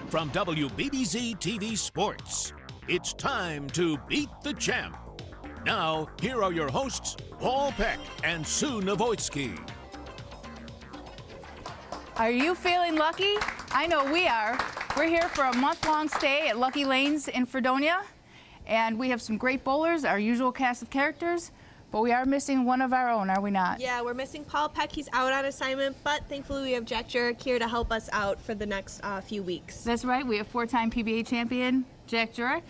From WBBZ-TV Sports, it's time to beat the champ. Now, here are your hosts, Paul Peck and Sue Novoitsky. Are you feeling lucky? I know we are. We're here for a month-long stay at Lucky Lanes in Fredonia, and we have some great bowlers, our usual cast of characters, but we are missing one of our own, are we not? Yeah, we're missing Paul Peck. He's out on assignment, but thankfully we have Jack Jurek here to help us out for the next few weeks. That's right. We have four-time PBA champion Jack Jurek.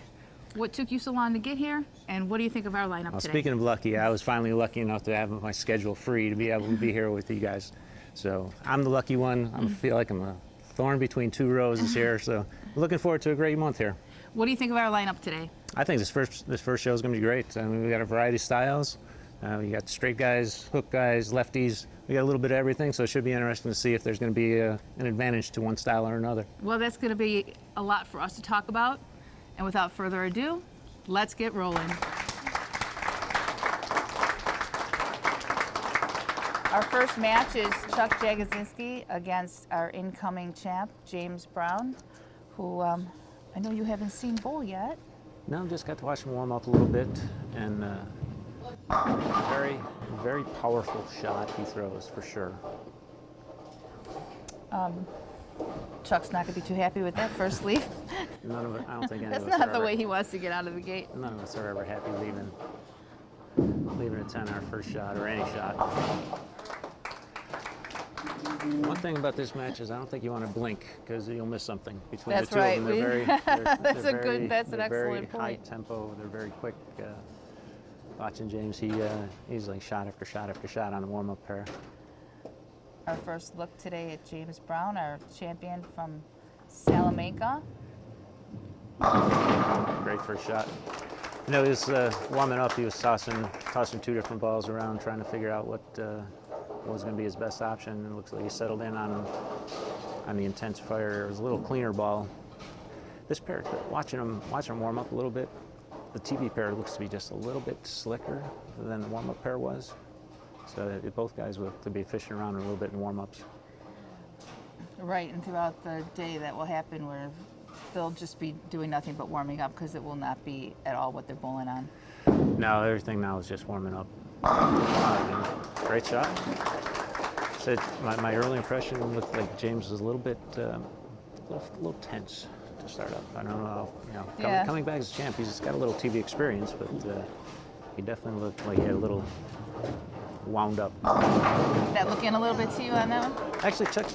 What took you so long to get here, and what do you think of our lineup today? Speaking of lucky, I was finally lucky enough to have my schedule free to be able to be here with you guys. So I'm the lucky one. I feel like I'm a thorn between two roses here. So looking forward to a great month here. What do you think of our lineup today? I think this first show is going to be great. I mean, we got a variety of styles. We got straight guys, hook guys, lefties. We got a little bit of everything, so it should be interesting to see if there's going to be an advantage to one style or another. Well, that's going to be a lot for us to talk about. And without further ado, let's get rolling. Our first match is Chuck Jagodzinski against our incoming champ, James Brown, who I know you haven't seen bowl yet. No, just got to watch him warm up a little bit, and very, very powerful shot he throws for sure. Chuck's not going to be too happy with that first leave. None of it. I don't think any That's of us not are the ever, way he wants to get out of the gate. None of us are ever happy leaving a 10 our first shot or any shot. One thing about this match is I don't think you want to blink because you'll miss something between That's the two right. of them. That's an excellent very point. high tempo. They're very quick. Watching James, he's like shot after shot after shot on the warm-up pair. Our first look today at James Brown, our champion from Salamanca. Great first shot. You know, he was warming up. He was tossing two different balls around, trying to figure out what was going to be his best option. And it looks like he settled in on the intense fire. It was a little cleaner ball. This pair, watching him warm up a little bit, the TV pair looks to be just a little bit slicker than the warm-up pair was. So both guys will have to be fishing around a little bit in warm-ups. Right, and throughout the day that will happen where they'll just be doing nothing but warming up because it will not be at all what they're bowling on. No, everything now is just warming up. Great shot. So my early impression looked like James was a little tense to start up. I don't know, coming back as champ, he's got a little TV experience, but he definitely looked like he had a little wound up. Did that look in a little bit to you on that one? Actually, Chuck,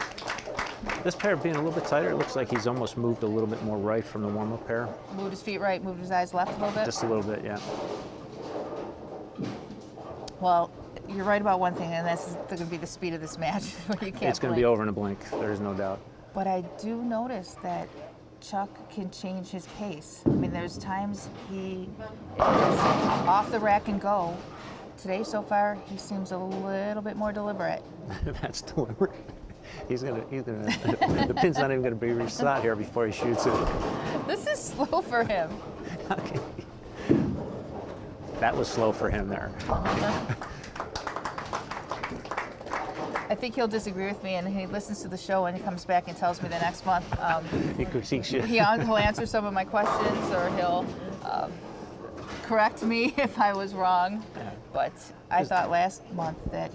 this pair being a little bit tighter, it looks like he's almost moved a little bit more right from the warm-up pair. Moved his feet right, moved his eyes left a little bit? Just a little bit, yeah. Well, you're right about one thing, and that's going to be the speed of this match. You can't It's going to be over in a blink, there's no doubt. But I do notice that Chuck can change his pace. I mean, there's times he is off the rack and go. Today, so far, he seems a little bit more deliberate. That's deliberate. He's gonna. The pin's not even gonna be reset here before he shoots it. This is slow for him. Okay. That was slow for him there. I think he'll disagree with me, and he listens to the show and he comes back and tells me the next month. He critiques you. He'll answer some of my questions, or he'll correct me if I was wrong. Yeah. But I thought last month that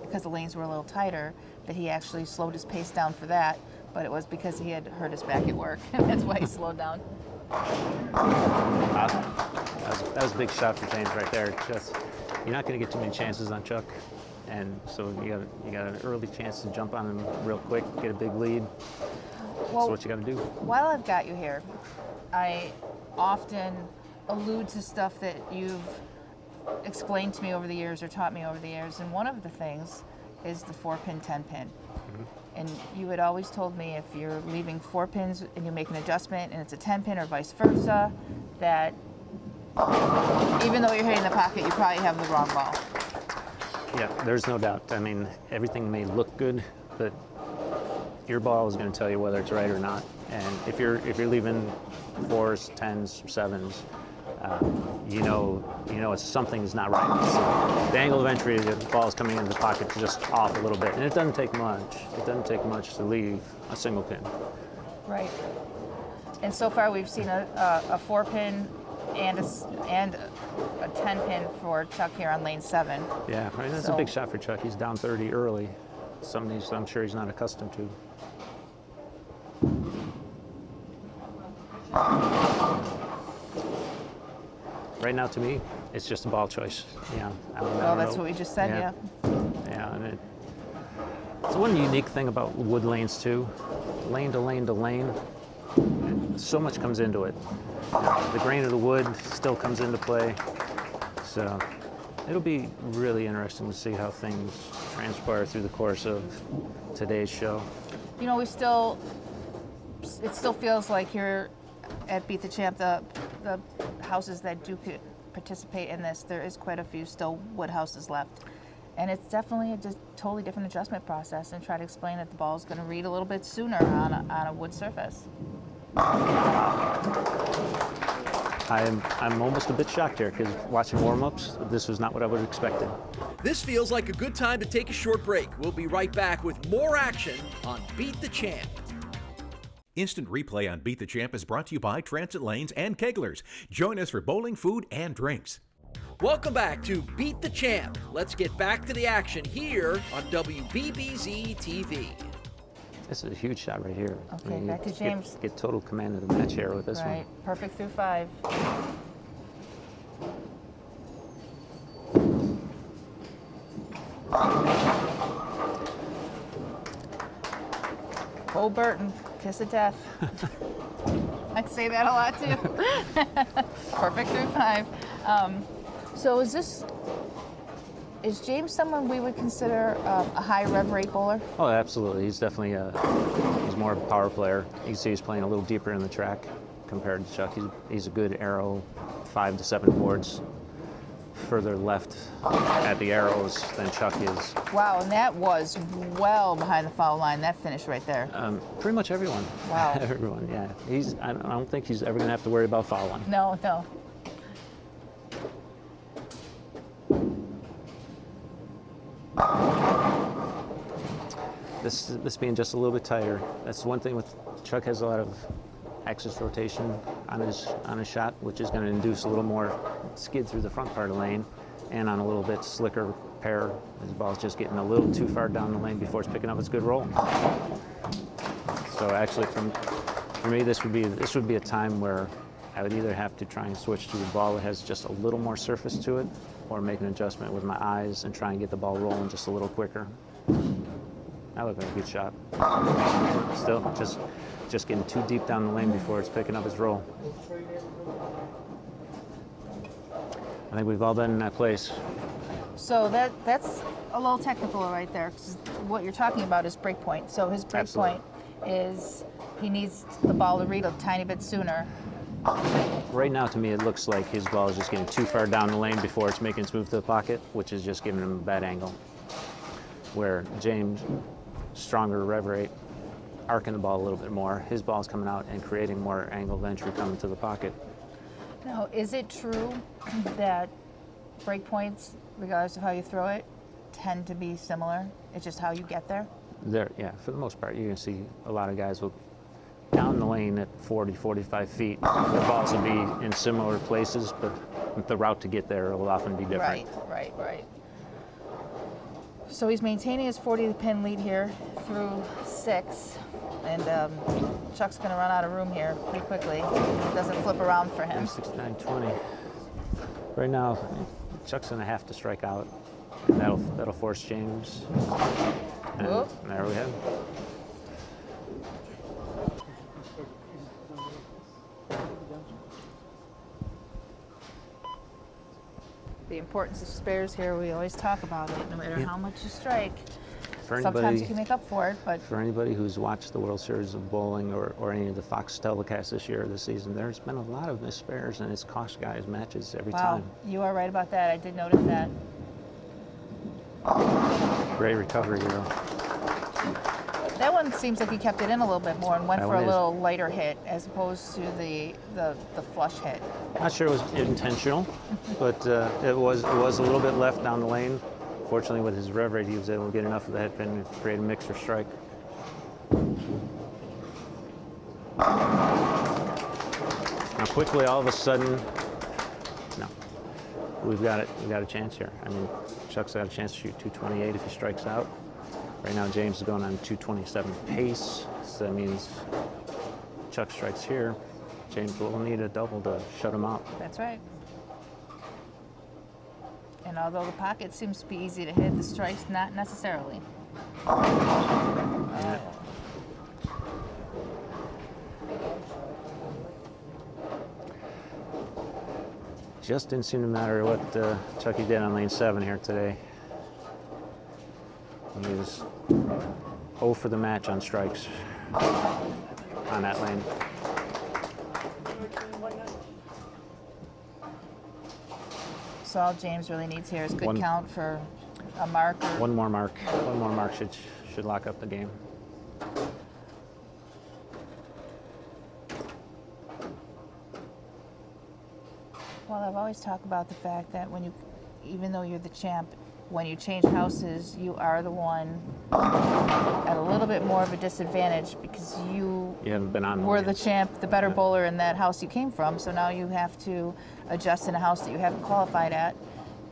because the lanes were a little tighter, that he actually slowed his pace down for that. But it was because he had hurt his back at work, and that's why he slowed down. That was a big shot for James right there. Just, you're not going to get too many chances on Chuck, and so you got an early chance to jump on him real quick, get a big lead. Well, That's what you got to do. While I've got you here, I often allude to stuff that you've explained to me over the years or taught me over the years, and one of the things is the 4-pin, 10-pin. Mm-hmm. And you had always told me if you're leaving 4 pins and you make an adjustment and it's a 10-pin or vice versa, that even though you're hitting the pocket, you probably have the wrong ball. Yeah, there's no doubt. I mean, everything may look good, but your ball is going to tell you whether it's right or not. And if you're leaving 4s, 10s, 7s, you know something's not right. So the angle of entry, the ball is coming into the pocket just off a little bit, and it doesn't take much. It doesn't take much to leave a single pin. Right. And so far, we've seen a 4-pin and a 10-pin for Chuck here on lane 7. Yeah, right, that's a big shot for Chuck. He's down 30 early. Some of these I'm sure he's not accustomed to. Right now, to me, it's just a ball choice. Yeah. Well, that's what we just said, yeah. Yeah, and it's one unique thing about wood lanes too. Lane to lane to lane, so much comes into it. The grain of the wood still comes into play. So it'll be really interesting to see how things transpire through the course of today's show. You know, it still feels like here at Beat the Champ, the houses that do participate in this, there is quite a few still wood houses left. And it's definitely a totally different adjustment process, and try to explain that the ball is going to read a little bit sooner on a wood surface. I'm almost a bit shocked here because watching warm-ups, this was not what I would have expected. This feels like a good time to take a short break. We'll be right back with more action on Beat the Champ. Instant replay on Beat the Champ is brought to you by Transit Lanes and Keglers. Join us for bowling, food, and drinks. Welcome back to Beat the Champ. Let's get back to the action here on WBBZ-TV. This is a huge shot right here. Okay, back to James. Get total command of the match here with this one. Right, perfect through 5. Bo Burton, kiss of death. I say that a lot too. Perfect through 5. So is James someone we would consider a high rev rate bowler? Oh, absolutely. He's definitely he's more of a power player. You can see he's playing a little deeper in the track compared to Chuck. He's a good arrow, 5 to 7 boards further left at the arrows than Chuck is. Wow, and that was well behind the foul line, that finish right there. Pretty much everyone. Wow. Everyone, yeah. I don't think he's ever going to have to worry about fouling. No. This being just a little bit tighter. That's one thing with Chuck. Has a lot of axis rotation on his shot, which is going to induce a little more skid through the front part of the lane, and on a little bit slicker pair. His ball's just getting a little too far down the lane before it's picking up its good roll. So actually, for me, this would be a time where I would either have to try and switch to a ball that has just a little more surface to it, or make an adjustment with my eyes and try and get the ball rolling just a little quicker. That looked like a good shot. Still, just getting too deep down the lane before it's picking up its roll. I think we've all been in that place. So that's a little technical right there, because what you're talking about is break point. So his break point is he needs the ball to read a tiny bit sooner. Right now, to me, it looks like his ball is just getting too far down the lane before it's making its move to the pocket, which is just giving him a bad angle. Where James, stronger rev rate, arcing the ball a little bit more, his ball's coming out and creating more angle of entry coming to the pocket. Now, is it true that break points, regardless of how you throw it, tend to be similar? It's just how you get there? Yeah, for the most part, you're going to see a lot of guys will down the lane at 40, 45 feet. The balls will be in similar places, but the route to get there will often be different. Right. So he's maintaining his 40-pin lead here through 6, and Chuck's going to run out of room here pretty quickly. It doesn't flip around for him. 69-20. Right now, Chuck's going to have to strike out, and that'll force James. And there we have it. The importance of spares here, we always talk about it, no matter how much you strike. For Sometimes anybody, you can make up for it, but for anybody who's watched the World Series of Bowling or any of the Fox telecasts this season, there's been a lot of missed spares, and it's cost guys matches every time. wow, you are right about that. I did notice that. Great recovery, Euro. That one seems like he kept it in a little bit more and went That for a one is. little lighter hit as opposed to the flush hit. Not sure it was intentional, but it was a little bit left down the lane. Fortunately, with his rev rate, he was able to get enough of the head pin to create a mixer strike. Now quickly, all of a sudden, no, we've got it. We've got a chance here. I mean, Chuck's got a chance to shoot 228 if he strikes out. Right now, James is going on 227 pace, so that means Chuck strikes here. James will need a double to shut him out. That's right. And although the pocket seems to be easy to hit, the strike's not necessarily. Just didn't seem to matter what Chucky did on lane 7 here today. He was 0 for the match on strikes on that lane. So all James really needs here is good count for a mark. One more mark should lock up the game. Well, I've always talked about the fact that even though you're the champ, when you change houses, you are the one at a little bit more of a disadvantage because you haven't been on were the champ, the better bowler in that house you came from. So now you have to adjust in a house that you haven't qualified at,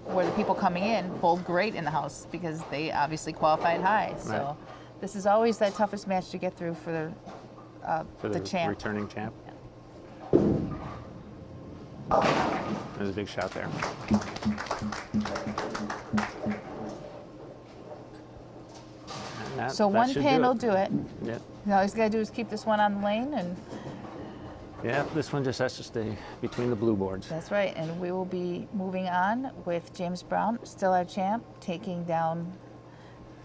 where the people coming in bowled great in the house because they obviously qualified high. So right. This is always that toughest match to get through for the champ. Returning champ. There's a big shot there. So one pin will do it. Yeah. All he's got to do is keep this one on the lane, and yeah, this one just has to stay between the blue boards. that's right. And we will be moving on with James Brown, still our champ, taking down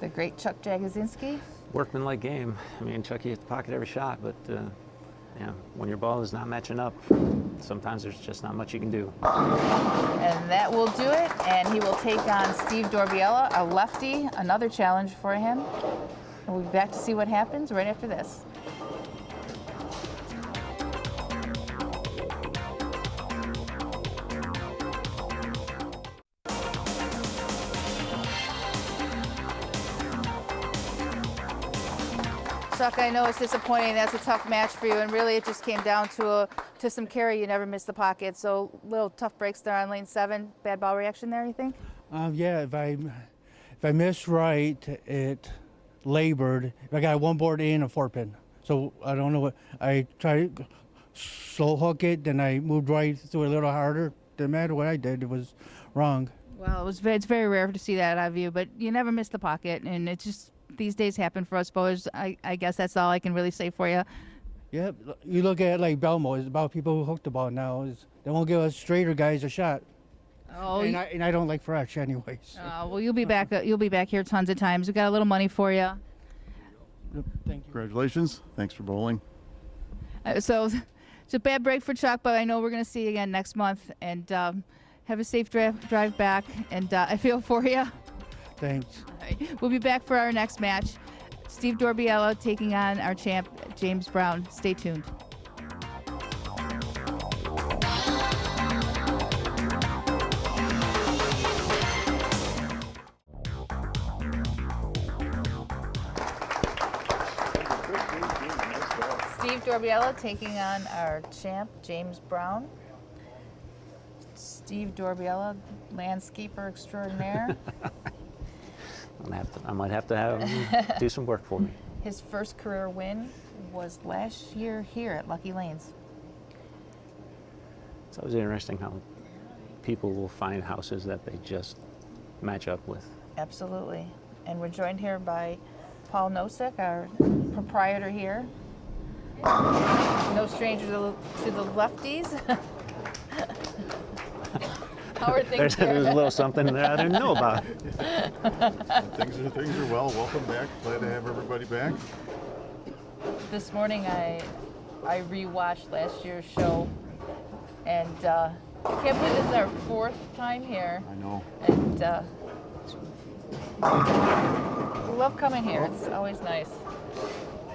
the great Chuck Jagodzinski. Workmanlike game. I mean, Chucky hit the pocket every shot, but yeah, when your ball is not matching up, sometimes there's just not much you can do. And that will do it. And he will take on Steve Dorobiala, a lefty, another challenge for him. And we'll be back to see what happens right after this. Chuck, I know it's disappointing. That's a tough match for you, and really it just came down to some carry. You never missed the pocket, so little tough breaks there on lane 7. Bad ball reaction there, you think? Yeah, if I missed right, it labored. I got one board in a 4-pin, so I don't know what. I tried to slow hook it, then I moved right through a little harder. Didn't matter what I did, it was wrong. Well, it's very rare to see that out of you, but you never missed the pocket, and it's just these days happen for us bowlers. I guess that's all I can really say for you. Yeah, you look at like Belmo, it's about people who hook the ball now. They won't give us straighter guys a shot. Oh, and I don't like fresh anyways. Well, you'll be back. You'll be back here tons of times. We got a little money for you. Thank you. Congratulations. Thanks for bowling. So it's a bad break for Chuck, but I know we're going to see you again next month. And have a safe drive back. And I feel for you. Thanks. All right. We'll be back for our next match. Steve Dorobiala taking on our champ, James Brown. Stay tuned. Steve Dorobiala taking on our champ, James Brown. Steve Dorobiala, landscaper extraordinaire. I might have to have him do some work for me. His first career win was last year here at Lucky Lanes. It's always interesting how people will find houses that they just match up with. Absolutely. And we're joined here by Paul Nosek, our proprietor here. No stranger to the lefties. How are things here? There's a little something that I didn't know about. Things are well. Welcome back. Glad to have everybody back. This morning I rewatched last year's show, and I can't believe this is our 4th time here. I know. And we love coming here. It's always nice.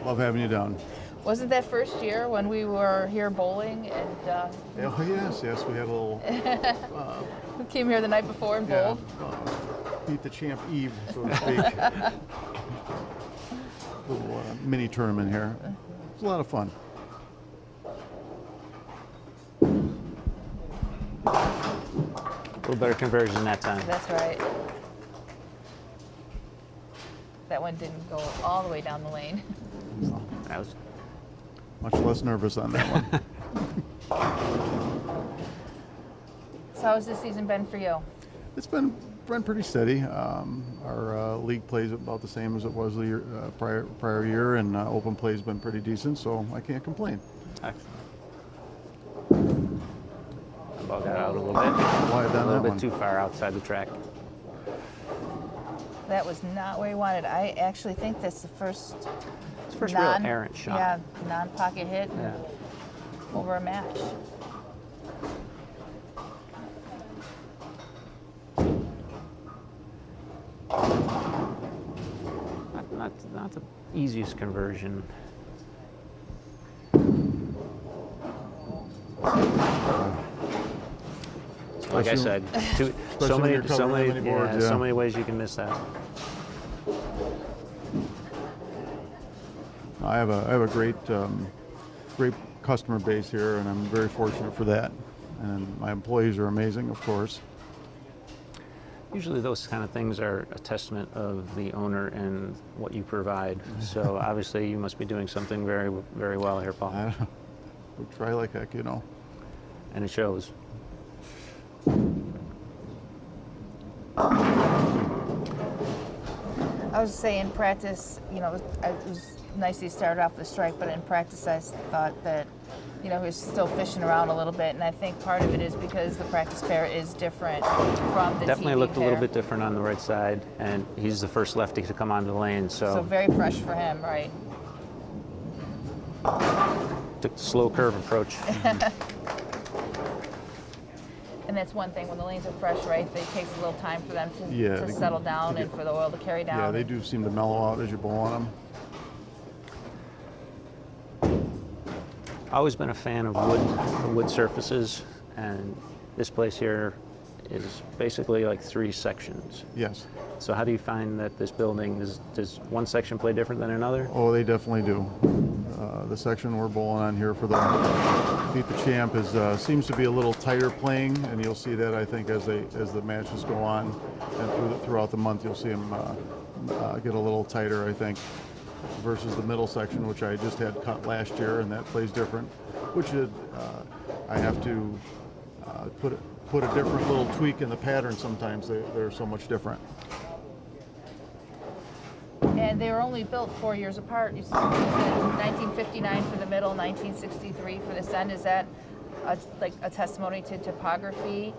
Love having you down. Wasn't that first year when we were here bowling and Oh yes, we had a little we came here the night before and bowled? Beat the champ Eve, so to speak. Little mini tournament here. It's a lot of fun. little better conversion that time. That's right. That one didn't go all the way down the lane. That was Much less nervous on that one. So how has this season been for you? It's been pretty steady. Our league plays about the same as it was the year, prior year, and open play has been pretty decent, so I can't complain. excellent. The ball got out a little bit. Wide A on little that bit one. too far outside the track. That was not where he wanted. I actually think that's the first It's the first real errant shot. Yeah, non-pocket hit Yeah. over a match. Not the easiest conversion. Like I said, so when you're many, covering that many boards, so yeah. many ways you can miss that. I have a great customer base here, and I'm very fortunate for that. And my employees are amazing, of course. Usually those kind of things are a testament of the owner and what you provide. So obviously you must be doing something very, very well here, Paul. We try like heck, you know. And it shows. I was saying, practice, you know, it was nice he started off with a strike, but in practice I thought that, you know, he was still fishing around a little bit, and I think part of it is because the practice pair is different from the Definitely TV looked a little pair. bit different on the right side, and he's the first lefty to come onto the lane, So so very fresh for him, right? took the slow curve approach. And that's one thing, when the lanes are fresh, right, it takes a little time for them to, Yeah, to they- settle down and for the oil to carry down. Yeah, they do seem to mellow out as you bowl on them. Always been a fan of wood surfaces, and this place here is basically like 3 sections. Yes. So how do you find that this building, does one section play different than another? Oh, they definitely do. The section we're bowling on here for the Beat the Champ is seems to be a little tighter playing, and you'll see that, I think, as the matches go on and throughout the month, you'll see them get a little tighter, I think, versus the middle section, which I just had cut last year, and that plays different. Which I have to put a different little tweak in the pattern sometimes. They're so much different. And they were only built 4 years apart. You said 1959 for the middle, 1963 for this end. Is that like a testimony to topography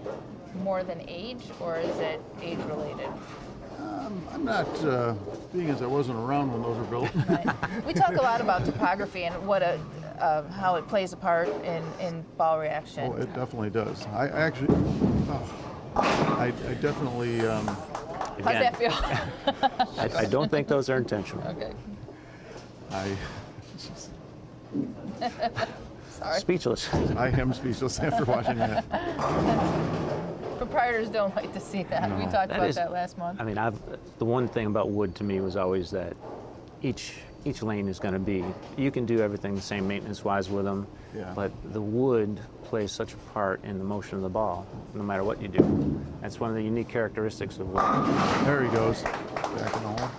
more than age, or is it age related? I'm not, being as I wasn't around when those were built. Right. We talk a lot about topography and what how it plays a part in ball reaction. Oh, it definitely does. I actually, I definitely, How's that feel? I don't think those are intentional. Okay. Sorry. Speechless. I am speechless after watching that. Proprietors don't like to see that. We talked That about is- that last month. I mean, the one thing about wood to me was always that each lane is going to be, you can do everything the same maintenance-wise with them, Yeah. but the wood plays such a part in the motion of the ball, no matter what you do. That's one of the unique characteristics of wood. There he goes, back in the hole.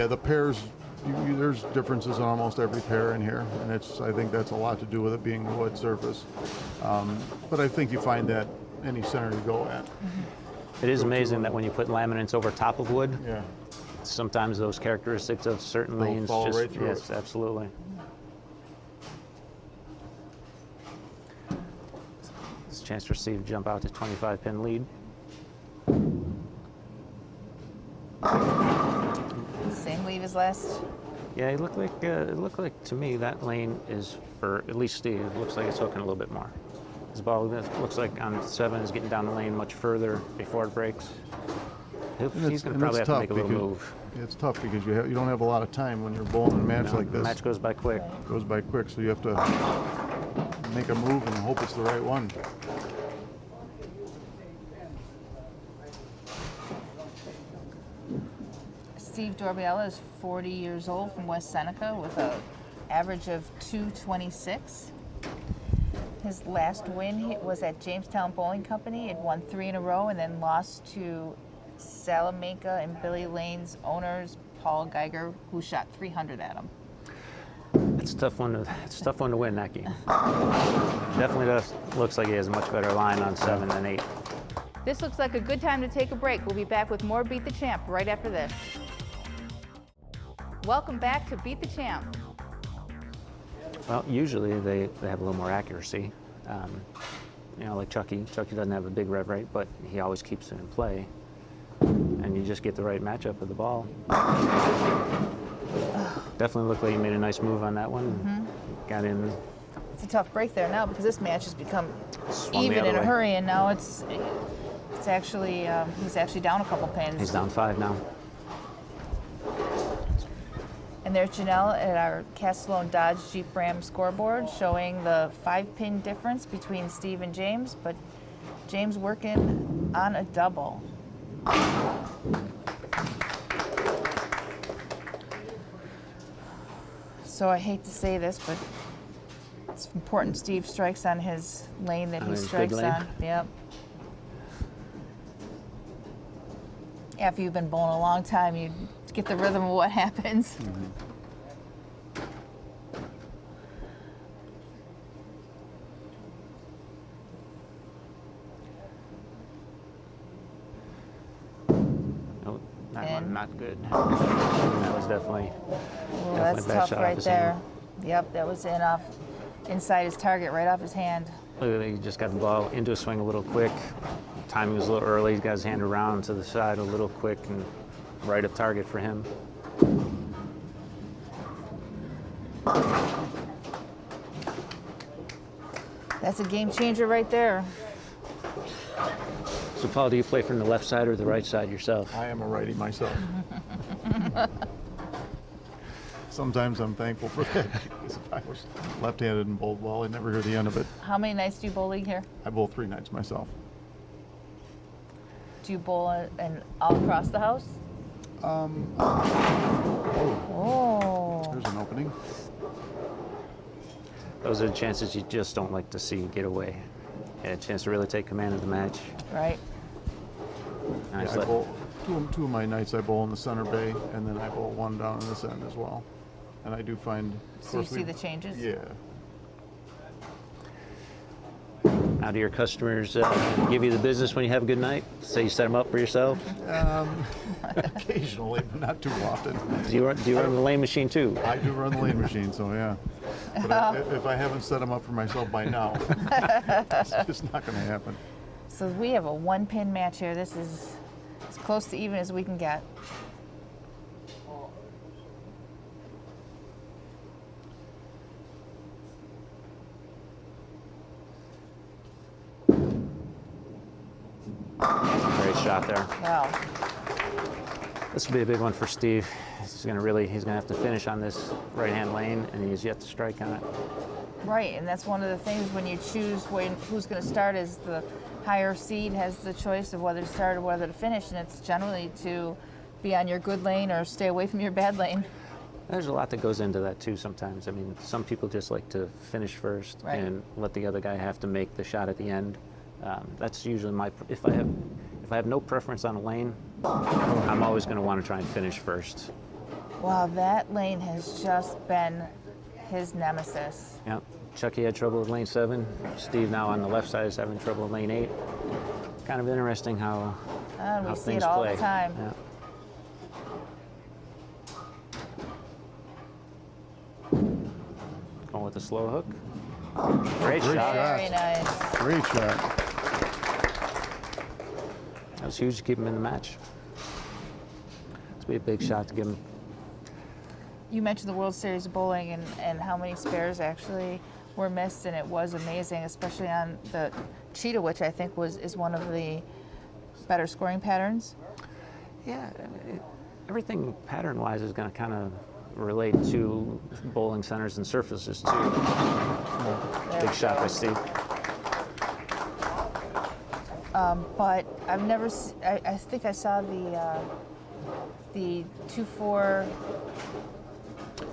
The pairs, there's differences in almost every pair in here, and I think that's a lot to do with it being a wood surface. But I think you find that any center you go at. It is amazing that when you put laminates over top of wood, Yeah. sometimes those characteristics of certain They'll lanes fall just, right through yes, it. absolutely. It's a chance for Steve to jump out to 25-pin lead. Same lead as last. Yeah, it looked like to me that lane is for at least Steve. It looks like it's hooking a little bit more. His ball looks like on 7 is getting down the lane much further before it breaks. He's going to probably have to make a little move. It's tough because you don't have a lot of time when you're bowling a match like The this. match goes by quick. It goes by quick, so you have to make a move and hope it's the right one. Steve Dorobiala is 40 years old from West Seneca with an average of 226. His last win was at Jamestown Bowling Company. He had won 3 in a row and then lost to Salamanca and Billy Lane's owners, Paul Geiger, who shot 300 at him. It's a tough one to win that game. Definitely looks like he has a much better line on 7 than 8. This looks like a good time to take a break. We'll be back with more Beat the Champ right after this. Welcome back to Beat the Champ. Well, usually they have a little more accuracy. Like Chucky. Chucky doesn't have a big rev rate, but he always keeps it in play. And you just get the right matchup of the ball. Definitely looked like he made a nice move on that one. Mm-hmm. Got in. It's a tough break there now because this match has become Swung even the in other a way. hurry, and now it's actually he's actually down a couple pins. He's down 5 now. And there's Janelle at our Castellone Dodge Jeep Ram scoreboard showing the 5-pin difference between Steve and James, but James working on a double. So I hate to say this, but it's important Steve strikes on his lane that On he his big strikes lane? on. Yep. After you've been bowling a long time, you get the rhythm of what happens. Oh, that And- one not good. That was definitely. Well, that's Definitely bad tough shot off right his there. hand. Yep, that was inside his target, right off his hand. Look at that, he just got the ball into a swing a little quick. Timing was a little early. He got his hand around to the side a little quick and right of target for him. That's a game changer right there. So, Paul, do you play from the left side or the right side yourself? I am a righty myself. Sometimes I'm thankful for that, because if I was left-handed and bowled well, I'd never hear the end of it. How many nights do you bowl league here? I bowl 3 nights myself. Do you bowl all across the house? Oh. There's an opening. Those are the chances you just don't like to see get away. Get a chance to really take command of the match. Right. Nice Yeah, I let- bowl, two of my nights I bowl in the center bay, and then I bowl one down in this end as well. And I do find... of So you course, see the changes? Yeah. How do your customers give you the business when you have a good night? Say you set them up for yourself? Occasionally, but not too often. Do you run the lane machine too? I do run the lane machine, so yeah. But if I haven't set them up for myself by now, it's just not going to happen. So we have a 1-pin match here. This is as close to even as we can get. Great shot there. Wow. This will be a big one for Steve. He's gonna have to finish on this right-hand lane, and he's yet to strike on it. Right, and that's one of the things when you choose who's going to start, is the higher seed has the choice of whether to start or whether to finish, and it's generally to be on your good lane or stay away from your bad lane. There's a lot that goes into that too sometimes. I mean, some people just like to finish first Right. and let the other guy have to make the shot at the end. That's usually if I have no preference on a lane, I'm always going to want to try and finish first. Wow, that lane has just been his nemesis. Yep. Chucky had trouble with lane 7. Steve now on the left side is having trouble with lane 8. Kind of interesting how And we how see things it all play. the time. Yeah. Going with the slow hook. Great shot. Very nice. Great shot. That was huge to keep him in the match. It's be a big shot to give him. You mentioned the World Series of Bowling and how many spares actually were missed, and it was amazing, especially on the Cheetah, which I think is one of the better scoring patterns. Yeah, everything pattern-wise is going to kind of relate to bowling centers and surfaces too. Big shot by Steve. But I've never. I think I saw the 2-4.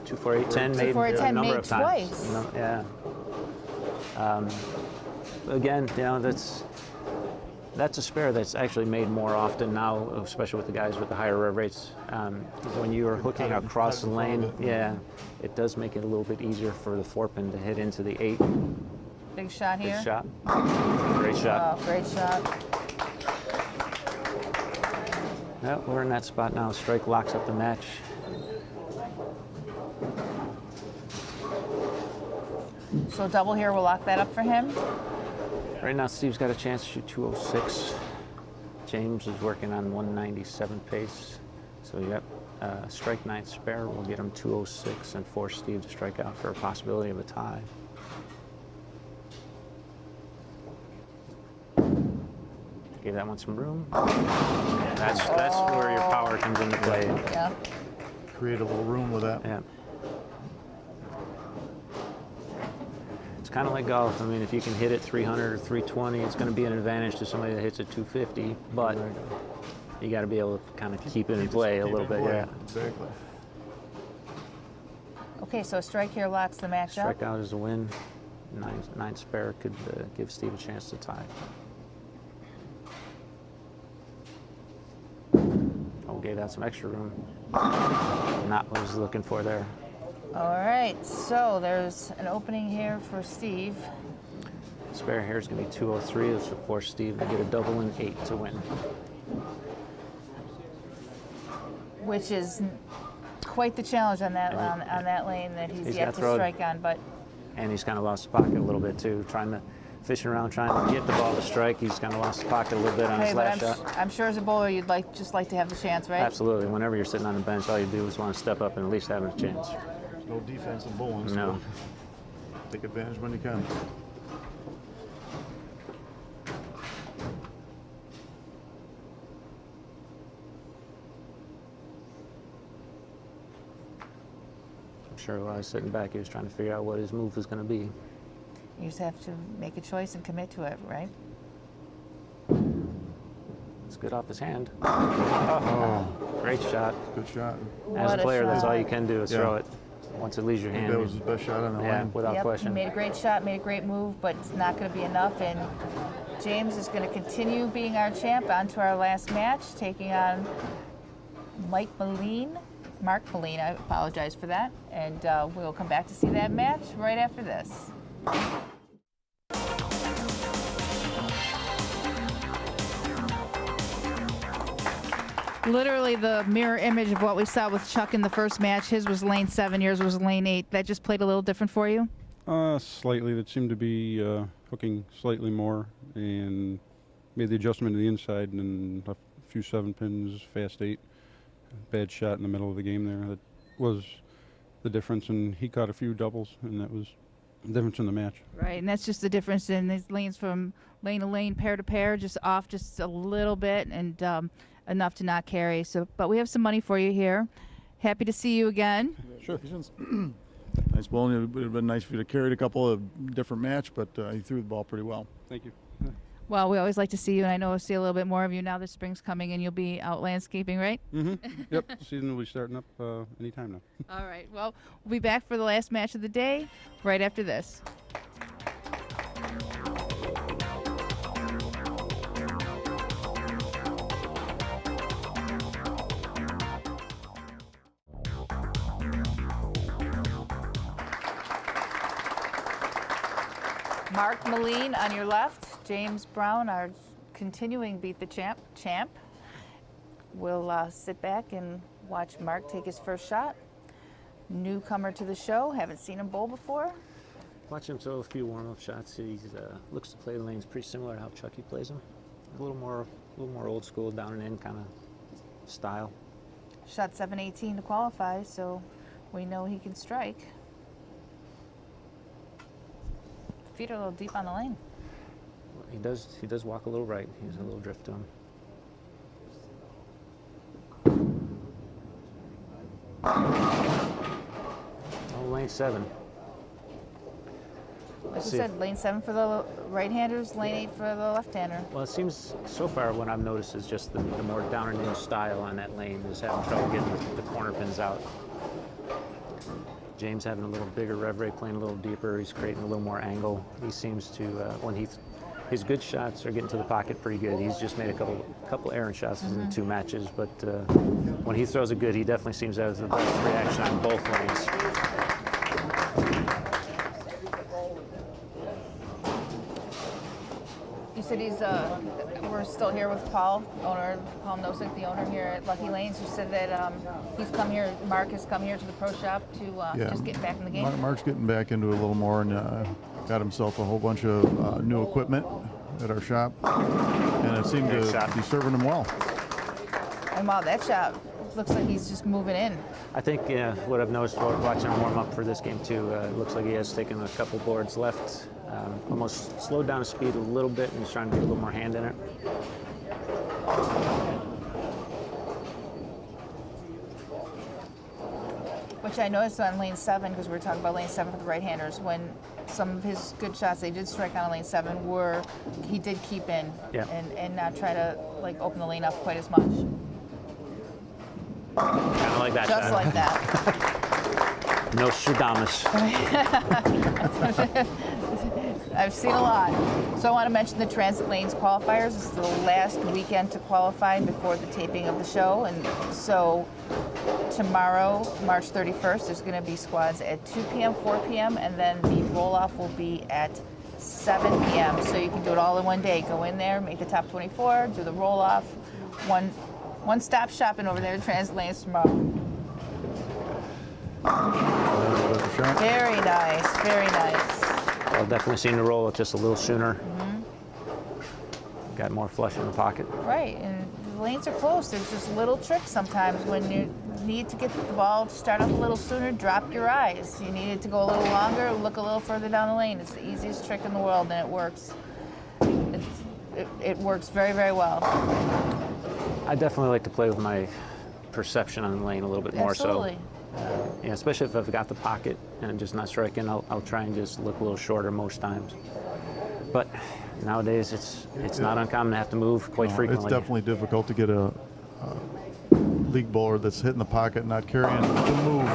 2-4-8-10 made 2-4-8-10 a number made of times. twice. Yeah. Again, you know, that's a spare that's actually made more often now, especially with the guys with the higher rev rates. When you are hooking across the lane, yeah, it does make it a little bit easier for the 4-pin to hit into the 8. Big shot here. Big shot. Great shot. Oh, great shot. Yep, we're in that spot now. Strike locks up the match. So double here will lock that up for him. Right now, Steve's got a chance to shoot 206. James is working on 197 pace. So yep, strike 9 spare will get him 206 and force Steve to strike out for a possibility of a tie. Give that one some room. That's where your power comes into play. Yeah. Create a little room with that. Yeah. It's kind of like golf. I mean, if you can hit it 300 or 320, it's going to be an advantage to somebody that hits it 250. But you got to be able to kind of keep it in play a little bit. Yeah. Exactly. Okay, so a strike here locks the match up. Strike out is a win. Nine spare could give Steve a chance to tie. Gave that some extra room. Not what I was looking for there. All right, so there's an opening here for Steve. Spare here is going to be 203. This will force Steve to get a double and 8 to win. Which is quite the challenge on that on that lane that he's yet to strike on. But and he's kind of lost the pocket a little bit too, fishing around trying to get the ball to strike. He's kind of lost the pocket a little bit on his last shot. I'm sure as a bowler you'd just like to have the chance, right? Absolutely. Whenever you're sitting on the bench, all you do is want to step up and at least have a chance. There's no defense in bowling. So no. Take advantage when you can. I'm sure while I was sitting back, he was trying to figure out what his move was going to be. You just have to make a choice and commit to it, right? It's good off his hand. Oh, great shot. Good shot. As a player, that's all you can do is throw it. Once it leaves your hand. That was his best shot on the lane. Without question. He made a great shot, made a great move, but it's not going to be enough. And James is going to continue being our champ. On to our last match, taking on Mark Meleen, I apologize for that. And we'll come back to see that match right after this. Literally the mirror image of what we saw with Chuck in the first match. His was lane 7, yours was lane 8. That just played a little different for you? Slightly. That seemed to be hooking slightly more and made the adjustment to the inside and a few 7-pins, fast 8. Bad shot in the middle of the game there. That was the difference, and he caught a few doubles, and that was the difference in the match. Right, and that's just the difference in these lanes from lane to lane, pair to pair, just off just a little bit and enough to not carry. So, but we have some money for you here. Happy to see you again. Sure. Nice bowling. It would have been nice for you to carry a couple of different match, but you threw the ball pretty well. Thank you. Well, we always like to see you, and I know we'll see a little bit more of you now that spring's coming and you'll be out landscaping, right? Mm-hmm. Yep. Season will be starting up anytime now. All right. Well, we'll be back for the last match of the day right after this. Mark Meleen on your left, James Brown, our continuing Beat the Champ. We'll sit back and watch Mark take his first shot. Newcomer to the show, haven't seen him bowl before. Watch him throw a few warm-up shots. He looks to play the lanes pretty similar to how Chucky plays them. A little more old school, down and in kind of style. Shot 718 to qualify, so we know he can strike. Feet are a little deep on the lane. He does walk a little right. He has a little drift to him. Oh, lane 7. Like we said, lane 7 for the right-handers, lane 8 for the left-hander. Well, it seems so far what I've noticed is just the more down and in style on that lane is having trouble getting the corner pins out. James having a little bigger rev rate, playing a little deeper. He's creating a little more angle. He seems to, when he his good shots are getting to the pocket pretty good. He's just made a couple errant shots in 2 matches, but when he throws it good, he definitely seems to have the best reaction on both lanes. You said we're still here with Paul Nosek, the owner here at Lucky Lanes. You said that he's come here, Mark has come here to the pro shop to just get back in the game. Mark's getting back into it a little more and got himself a whole bunch of new equipment at our shop, and it seemed to be serving him well. And wow, that shop looks like he's just moving in. I think what I've noticed watching him warm up for this game too, it looks like he has taken a couple boards left, almost slowed down his speed a little bit, and he's trying to get a little more hand in it. Which I noticed on lane 7, because we were talking about lane 7 for the right-handers, when some of his good shots they did strike on lane 7 he did keep in and not try to like open the lane up quite as much. Kind of like that Just shot. like that. No Stradamus. I've seen a lot. So I want to mention the Transit Lanes qualifiers. This is the last weekend to qualify before the taping of the show. And so tomorrow, March 31st, there's going to be squads at 2 p.m., 4 p.m., and then the roll-off will be at 7 p.m. So you can do it all in one day. Go in there, make the top 24, do the roll-off. One-stop shopping over there at Transit Lanes tomorrow. Very nice, very nice. I've definitely seen the roll just a little sooner. Got more flush in the pocket. Right, and the lanes are close. There's just little tricks sometimes when you need to get the ball to start up a little sooner, drop your eyes. You need it to go a little longer, look a little further down the lane. It's the easiest trick in the world, and it works. It works very, very well. I definitely like to play with my perception on the lane a little bit more. Absolutely. So, especially if I've got the pocket and I'm just not striking, I'll try and just look a little shorter most times. But nowadays, it's not uncommon to have to move quite frequently. It's definitely difficult to get a league bowler that's hitting the pocket, not carrying the move,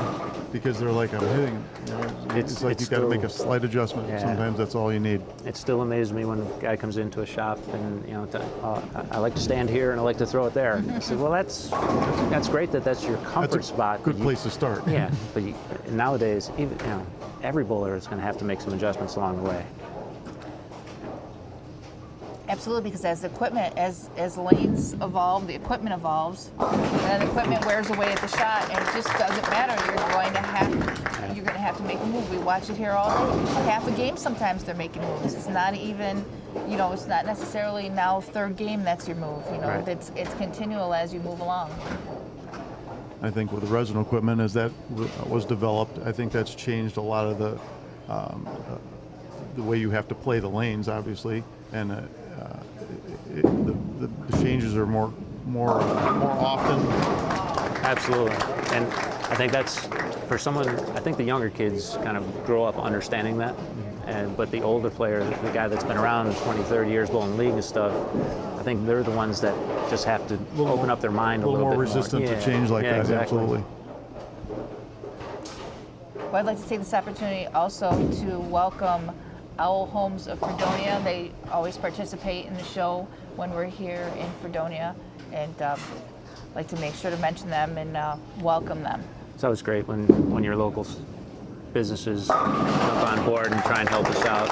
because they're like, I'm hitting him. You know, it's like you've got to make a slight adjustment. Yeah. Sometimes that's all you need. It still amazes me when a guy comes into a shop and, I like to stand here and I like to throw it there. I said, well, that's great that's your comfort spot. Good place to start. Yeah, but nowadays, even every bowler is going to have to make some adjustments along the way. Absolutely, because as lanes evolve, the equipment evolves, and then the equipment wears away at the shot, and it just doesn't matter. You're going to have to make a move. We watch it here all day. Half a game, sometimes they're making moves. It's not even, it's not necessarily now third game that's your move. Right. It's continual as you move along. I think with the resin equipment, as that was developed, I think that's changed a lot of the way you have to play the lanes, obviously, and the changes are more often. Absolutely, and I think that's for someone. I think the younger kids kind of grow up understanding that, but the older player, the guy that's been around 20, 30 years bowling league and stuff, I think they're the ones that just have to open up their mind a little bit more. Resistant to change like that. Exactly. Absolutely. Well, I'd like to take this opportunity also to welcome Owl Homes of Fredonia. They always participate in the show when we're here in Fredonia, and I'd like to make sure to mention them and welcome them. It's always great when your local businesses jump on board and try and help us out.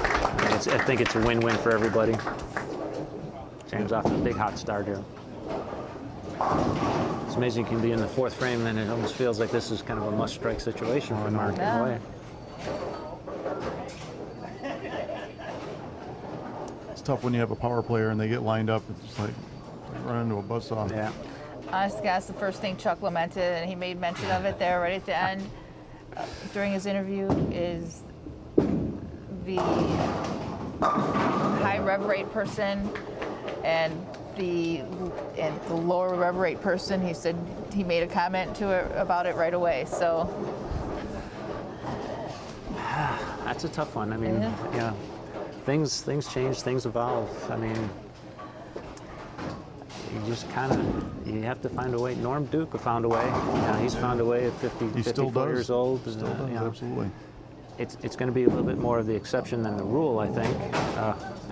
I think it's a win-win for everybody. James off to a big hot start here. It's amazing you can be in the fourth frame, and it almost feels like this is kind of a must-strike situation for Mark. Yeah. Tough when you have a power player and they get lined up. It's like run into a buzzsaw. Yeah. Honest to God, that's the first thing Chuck lamented, and he made mention of it there right at the end during his interview, is the high rev rate person and the lower rev rate person. He said he made a comment about it right away. So that's a tough one. I mean, yeah. Things change, things evolve. I mean, you just you have to find a way. Norm Duke found a way. He's found a way at 54 years old. Still does, absolutely. it's going to be a little bit more of the exception than the rule, I think.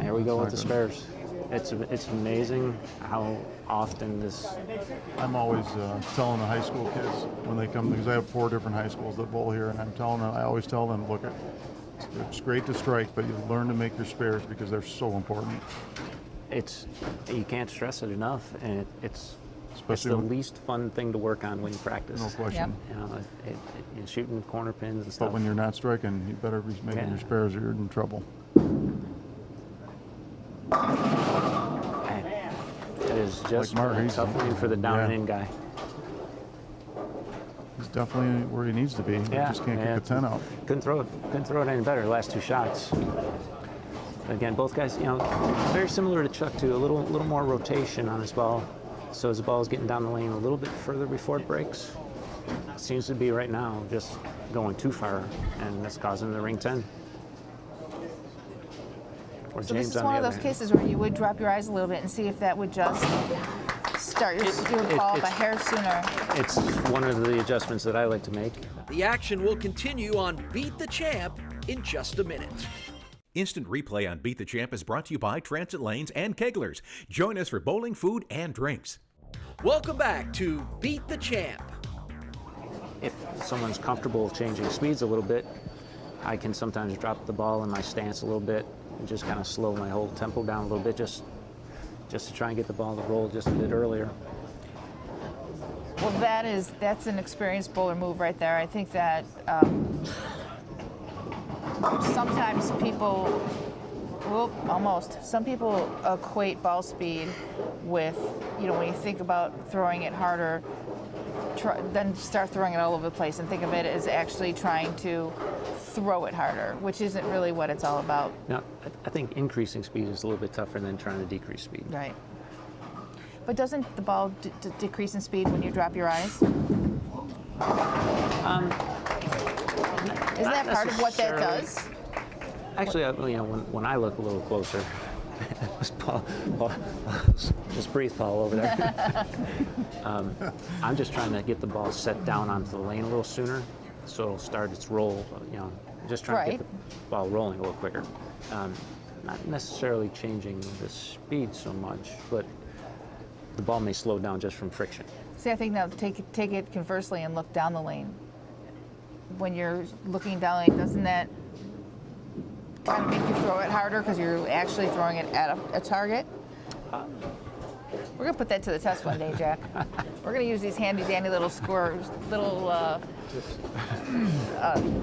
Here we go with the spares. It's amazing how often this. I'm always telling the high school kids when they come, because I have 4 different high schools that bowl here, and I always tell them, look, it's great to strike, but you learn to make your spares because they're so important. You can't stress it enough, and it's Especially the least fun thing to work on when you practice. No question. Yep. You're shooting corner pins and stuff. But when you're not striking, you better be making your spares or you're in trouble. It is just Mark, a tough lane for the down and in guy. He's definitely where he needs to be. He just can't kick a 10 out. Couldn't throw it any better. Last 2 shots. Again, both guys, very similar to Chuck too. A little more rotation on his ball. So his ball is getting down the lane a little bit further before it breaks. It seems to be right now just going too far, and that's causing the ring 10. Or So James this is on one the of other those hand. cases where you would drop your eyes a little bit and see if that would just start your ball up a hair sooner. It's one of the adjustments that I like to make. The action will continue on Beat the Champ in just a minute. Instant replay on Beat the Champ is brought to you by Transit Lanes and Keglers. Join us for bowling, food, and drinks. Welcome back to Beat the Champ. If someone's comfortable changing speeds a little bit, I can sometimes drop the ball in my stance a little bit and just kind of slow my whole tempo down a little bit just to try and get the ball to roll just a bit earlier. Well, that's an experienced bowler move right there. I think that sometimes some people equate ball speed with, when you think about throwing it harder, then start throwing it all over the place and think of it as actually trying to throw it harder, which isn't really what it's all about. Now, I think increasing speed is a little bit tougher than trying to decrease speed. Right. But doesn't the ball decrease in speed when you drop your eyes? Isn't that part of what that does? Actually, when I look a little closer, Paul, just breathe, Paul, over there. I'm just trying to get the ball set down onto the lane a little sooner, so it'll start its roll. Just trying to get the ball rolling a little quicker. Not necessarily changing the speed so much, but the ball may slow down just from friction. See, I think now take it conversely and look down the lane. When you're looking down the lane, doesn't that kind of make you throw it harder because you're actually throwing it at a target? We're gonna put that to the test one day, Jack. We're gonna use these handy dandy little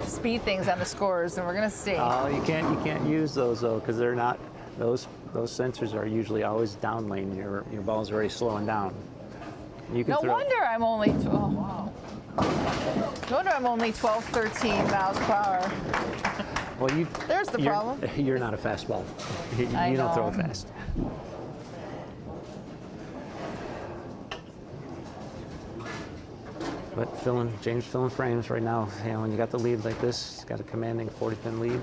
speed things on the scores, and we're gonna see. Oh, you can't use those though, because they're not. Those sensors are usually always down lane. Your ball's already slowing down. You can No wonder I'm only 12, 13 miles per hour. Well, There's the problem. You're not a fast ball. You don't throw it fast. But James filling frames right now. When you got the lead like this, he's got a commanding 40-pin lead. You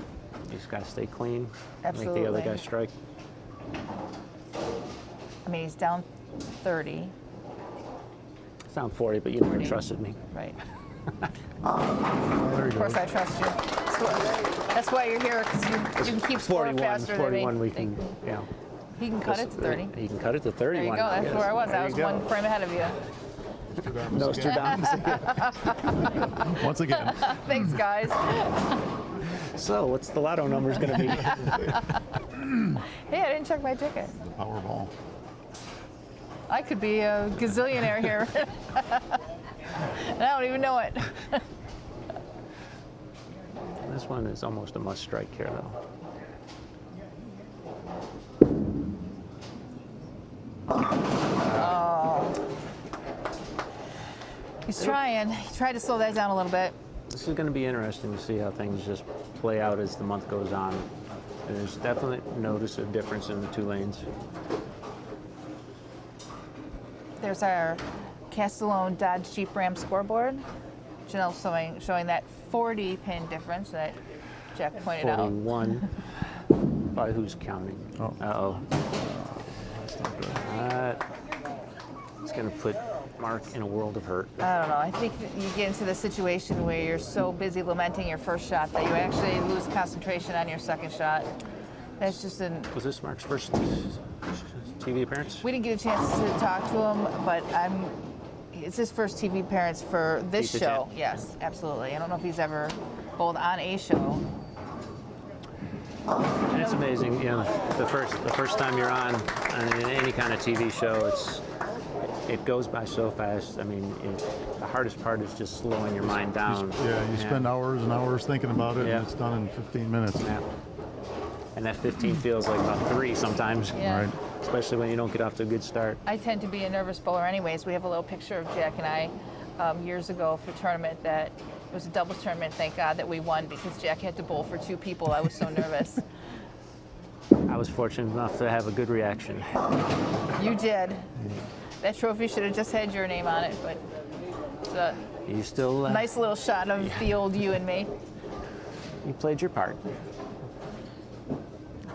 just got to stay clean. Absolutely. Make the other guy strike. I mean, he's down 30. It's down 40, but you never trusted me. Right. There you Of course, I trust you. That's why you're here, because you can keep scoring 41, faster 41 than me. we can, He can cut it to 30. You can cut it to 31. There you go. That's where I was. I was one frame ahead of you. Nostradamus. Once again. Thanks, guys. So, what's the lotto numbers going to be? Hey, I didn't check my ticket. The Powerball. I could be a gazillionaire here. And I don't even know it. This one is almost a must strike here, though. Oh. He's trying. He tried to slow that down a little bit. This is going to be interesting to see how things just play out as the month goes on. There's definitely notice a difference in the two lanes. There's our Castellone Dodge Jeep Ram scoreboard. Janelle's showing that 40-pin difference that Jack pointed out. 41. By who's counting? Oh. Uh-oh. That's not good. It's going to put Mark in a world of hurt? I don't know. I think that you get into the situation where you're so busy lamenting your first shot that you actually lose concentration on your second shot. That's just an... Was this Mark's first TV appearance? We didn't get a chance to talk to him, but it's his first TV appearance for this Beat the show. Champ. Yes, absolutely. I don't know if he's ever bowled on a show. And it's amazing, you know, the first time you're on any kind of TV show, it goes by so fast. I mean, the hardest part is just slowing your mind down. You spend hours and hours thinking about it, and it's done in 15 minutes. Yeah. And that 15 feels like about 3 sometimes. Yeah. Right. Especially when you don't get off to a good start. I tend to be a nervous bowler anyways. We have a little picture of Jack and I years ago for a tournament that it was a doubles tournament, thank God, that we won because Jack had to bowl for 2 people. I was so nervous. I was fortunate enough to have a good reaction. You did. That trophy should have just had your name on it, but it's a You still... nice little shot of the old you and me. You played your part.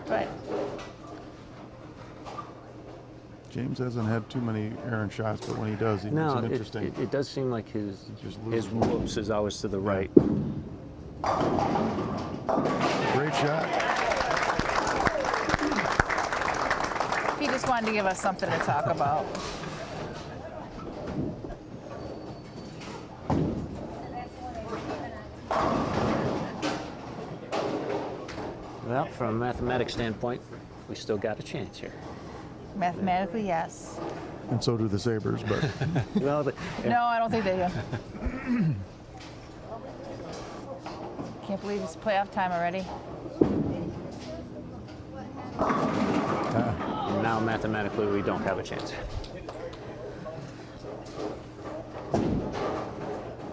But James hasn't had too many errant shots, but when he does, he makes them interesting. It does seem like his loses whoops is always to the right. Great shot. he just wanted to give us something to talk about. Well, from a mathematics standpoint, we still got a chance here. Mathematically, yes. And so do the Sabres, but Well, No, I don't think they do. Can't believe it's playoff time already. now mathematically we don't have a chance.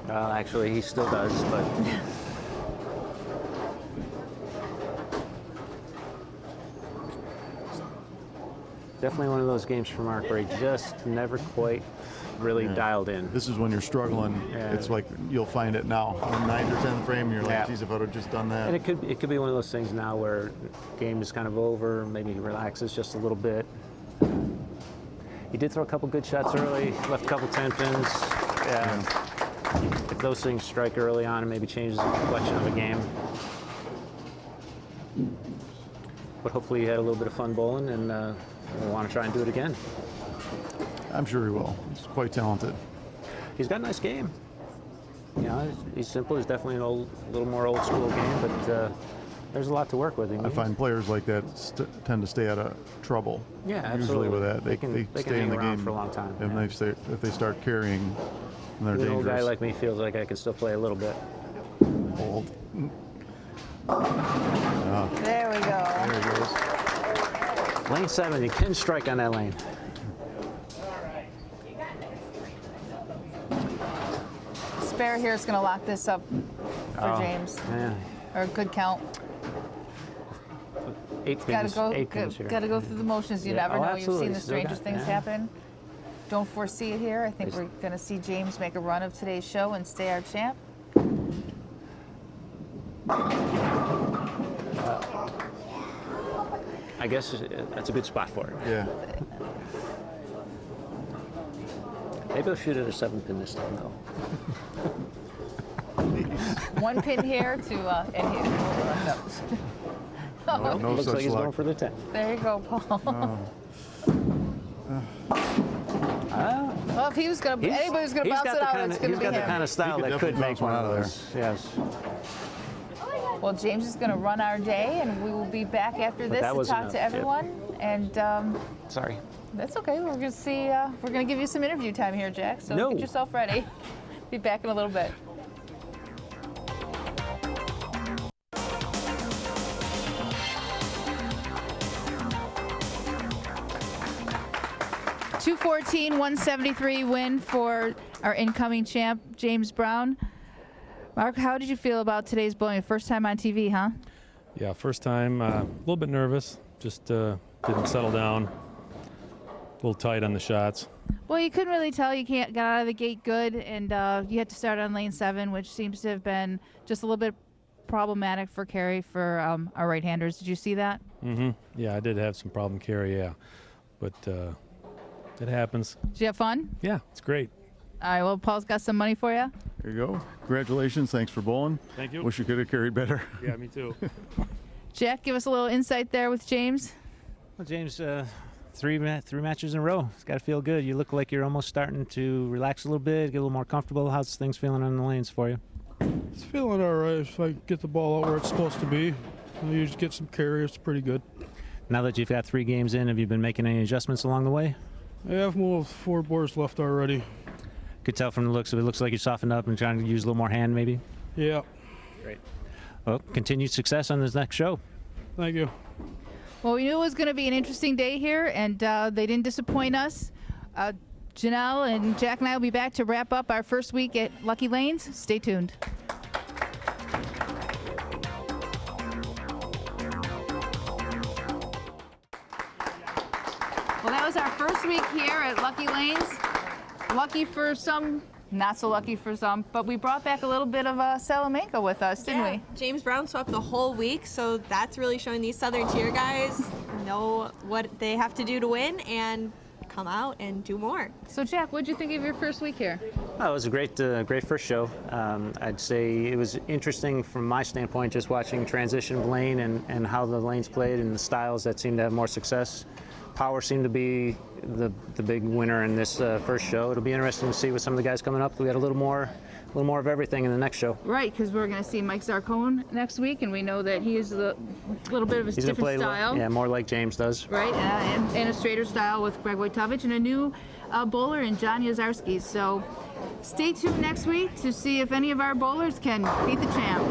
Well, actually, he still does, but definitely one of those games for Mark where he just never quite really dialed in. this is when you're struggling. Yeah. It's like you'll find it now. On 9th or 10th frame, and you're like, Yeah. geez, if I would have just done that. And it could be one of those things now where game is kind of over, maybe he relaxes just a little bit. He did throw a couple good shots early, left a couple 10 pins. Yeah. If those things strike early on, it maybe changes the complexion of a game. But hopefully he had a little bit of fun bowling, and we'll want to try and do it again. I'm sure he will. He's quite talented. He's got a nice game. You know, he's simple. He's definitely a little more old school game, but there's a lot to work with. I find players like that tend to stay out of trouble. Yeah, Usually absolutely. with that, they They can stay in hang the around game for a long time. And Yeah. if they start carrying, then they're An old guy dangerous. like me feels like I can still play a little bit. Old. There we go. There he goes. Lane 7, you can strike on that lane. Spare here is going to lock this up for James. Yeah. Or a good count. 8 pins. 8 pins here. Got to go through the motions. You Yeah. never Oh, know. You've absolutely. seen the Still strangest got- things yeah. happen. Don't foresee it here. I think we're going to see James make a run of today's show and stay our champ. I guess that's a good spot for it. Yeah. Maybe I'll shoot at a 7 pin this time, though. One pin here to and here. No Looks such like he's luck. going for the 10. There you go, Paul. Well, if he was going to, anybody was going to bounce it out, it's going to He's be got the him. kind of style He could that could definitely make bounce one one of out of those. Yes. Well, James is going to run our day, and we will be back after this that to wasn't talk to enough, yep. everyone. And Sorry. that's okay. We're going to see. We're going to give you some interview time here, Jack. So No. get yourself ready. Be back in a little bit. $214-173 win for our incoming champ, James Brown. Mark, how did you feel about today's bowling? First time on TV, huh? Yeah, first time. A little bit nervous. Just didn't settle down. A little tight on the shots. Well, you couldn't really tell. You got out of the gate good, and you had to start on lane 7, which seems to have been just a little bit problematic for carry for our right-handers. Did you see that? Mm-hmm. Yeah, I did have some problem carry, yeah. But it happens. Did you have fun? Yeah, it's great. All right, well, Paul's got some money for you. There you go. Congratulations. Thanks for bowling. Thank you. Wish you could have carried better. Yeah, me too. Jack, give us a little insight there with James. Well, James, three matches in a row. It's got to feel good. You look like you're almost starting to relax a little bit, get a little more comfortable. How's things feeling on the lanes for you? It's feeling all right. If I get the ball out where it's supposed to be, I usually get some carry. It's pretty good. Now that you've got 3 games in, have you been making any adjustments along the way? Yeah, I've moved 4 boards left already. Could tell from the looks of it. Looks like you softened up and trying to use a little more hand, maybe. Yeah. Great. Well, continued success on this next show. Thank you. Well, we knew it was going to be an interesting day here, and they didn't disappoint us. Janelle and Jack and I will be back to wrap up our first week at Lucky Lanes. Stay tuned. Well, that was our first week here at Lucky Lanes. Lucky for some, not so lucky for some, but we brought back a little bit of Salamanca with us, didn't we? James Brown swept the whole week, so that's really showing these Southern Tier guys know what they have to do to win and come out and do more. So, Jack, what did you think of your first week here? Oh, it was a great first show. I'd say it was interesting from my standpoint, just watching transition lane and how the lanes played and the styles that seemed to have more success. Power seemed to be the big winner in this first show. It'll be interesting to see with some of the guys coming up. We got a little more of everything in the next show. Right, because we're going to see Mike Zarcone next week, and we know that he is a little bit of a He's gonna different play style. Yeah, more like James does. Right, and a straighter style with Greg Wojtowicz and a new bowler in John Yazarski. So stay tuned next week to see if any of our bowlers can beat the champ.